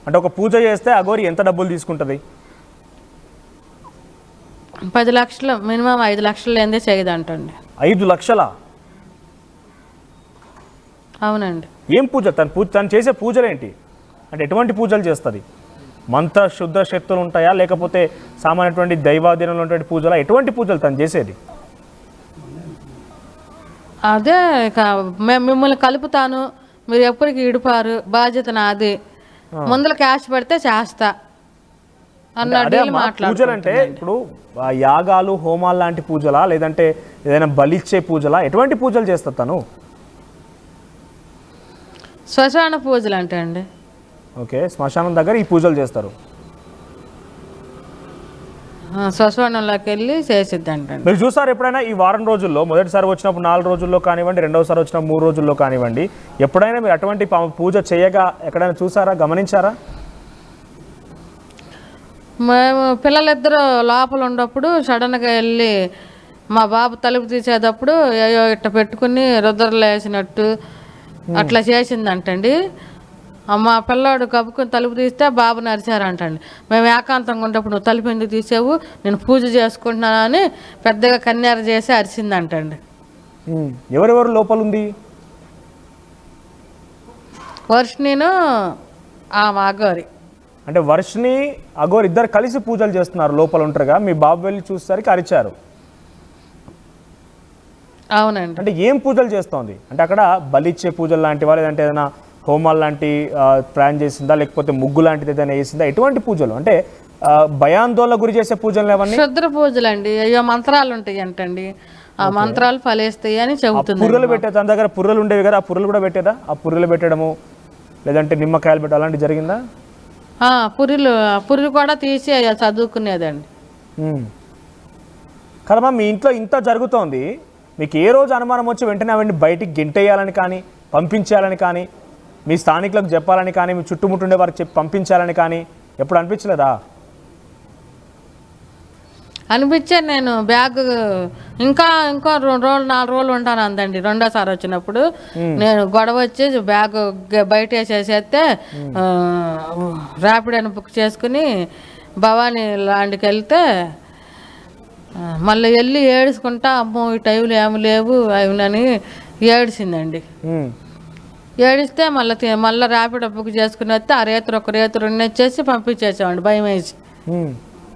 అంటే ఒక పూజ చేస్తే అఘోరి ఎంత డబ్బులు తీసుకుంటుంది? 10 లక్షలు మినిమం 5 లక్షలు లేదే చేయదంటండి. 5 లక్షలా? అవునండి. ఏం పూజ తను చేసే పూజలు ఏంటి? అంటే ఎటువంటి పూజలు చేస్తుంది? మంత్ర శుద్ధ శక్తులు ఉంటాయా, లేకపోతే సామాన్యటువంటి దైవాధీనంలో ఉన్నటువంటి పూజలా? ఎటువంటి పూజలు తను చేసేది? అదే ఇక మిమ్మల్ని కలుపుతాను, మీరు ఎప్పటికి ఇడిపారు, బాధ్యత నాది, ముందర క్యాష్ పెడితే చేస్తా పూజలు అంటే ఇప్పుడు యాగాలు హోమాలు లాంటి పూజలా, లేదంటే ఏదైనా బలిచ్చే పూజలా? ఎటువంటి పూజలు చేస్తా తను? శ్మశాన పూజలు అంటే అండి. ఓకే, శ్మశానం దగ్గర ఈ పూజలు చేస్తారు. శ్మశానంలోకి వెళ్ళి చేసిద్ది అంటండి. మీరు చూసారు ఎప్పుడైనా ఈ వారం రోజుల్లో, మొదటిసారి వచ్చినప్పుడు 4 రోజుల్లో కానివ్వండి, రెండవసారి వచ్చిన 3 రోజుల్లో కానివ్వండి, ఎప్పుడైనా మీరు అటువంటి పూజ చేయగా ఎక్కడైనా చూసారా, గమనించారా? మేము పిల్లలిద్దరూ లోపల ఉన్నప్పుడు సడన్గా వెళ్ళి మా బాబు తలుపు తీసేటప్పుడు అయ్యో ఇట్ట పెట్టుకుని రుద్రలు వేసినట్టు అట్లా చేసిందంటండి. మా పిల్లాడు కప్పుకొని తలుపు తీస్తే బాబు నరిచారంటండి. మేము ఏకాంతంగా ఉన్నప్పుడు నువ్వు తలుపు ఎందుకు తీసావు, నేను పూజ చేసుకుంటున్నానని పెద్దగా కన్యార చేసి అరిచిందంటండి. ఎవరెవరు లోపల ఉంది? వర్షిణిను ఆ అఘోరి. అంటే వర్షిణి అఘోరి ఇద్దరు కలిసి పూజలు చేస్తున్నారు, లోపల ఉంటారుగా. మీ బాబు వెళ్ళి చూసేసరికి అరిచారు. అవునండి. అంటే ఏం పూజలు చేస్తోంది? అంటే అక్కడ బలిచ్చే పూజలు లాంటివా, లేదంటే ఏదైనా హోమాలు లాంటి ప్లాన్ చేసిందా, లేకపోతే ముగ్గు లాంటిది ఏదైనా వేసిందా? ఎటువంటి పూజలు? అంటే భయాందోళన గురి చేసే పూజలు ఏమన్నా? శుద్ర పూజలు అండి. అయ్యో మంత్రాలు ఉంటాయి అంటండి, ఆ మంత్రాలు ఫలిస్తాయి అని చెబుతుంది. పుర్రెలు పెట్టే తన దగ్గర పుర్రెలు ఉండేవి కదా, ఆ పుర్రెలు కూడా పెట్టేదా? ఆ పుర్రెలు పెట్టడము, లేదంటే నిమ్మకాయలు పెట్టడం అలాంటివి జరిగిందా? పుర్రెలు కూడా తీసి చదువుకునేదండి. కదమ్మా, మీ ఇంట్లో ఇంత జరుగుతోంది, మీకు ఏ రోజు అనుమానం వచ్చి వెంటనే అవన్నీ బయటికి గెంటేయాలని కానీ, పంపించేయాలని కానీ, మీ స్థానికులకు చెప్పాలని కానీ, మీ చుట్టుముట్టుండే వారికి చెప్పి పంపించాలని కానీ ఎప్పుడు అనిపించలేదా? అనిపించే నేను బ్యాగ్ ఇంకో 2 రోజులు 4 రోజులు ఉంటాను అందండి. రెండోసారి వచ్చినప్పుడు నేను గొడవ వచ్చి బ్యాగ్ బయట వేసేసేస్తే ర్యాపిడ్ బుక్ చేసుకుని భవానీ లాంటికి వెళ్తే మళ్ళీ వెళ్ళి ఏడుచుకుంటా అమ్మో ఈ టైంలో ఏమి లేవు అవునని ఏడిచిందండి. ఏడిస్తే మళ్ళీ ర్యాపిడ్ బుక్ చేసుకుని వస్తే ఆ రేతురు ఒక రేతురు వచ్చేసి పంపించేసామండి భయం వేసి.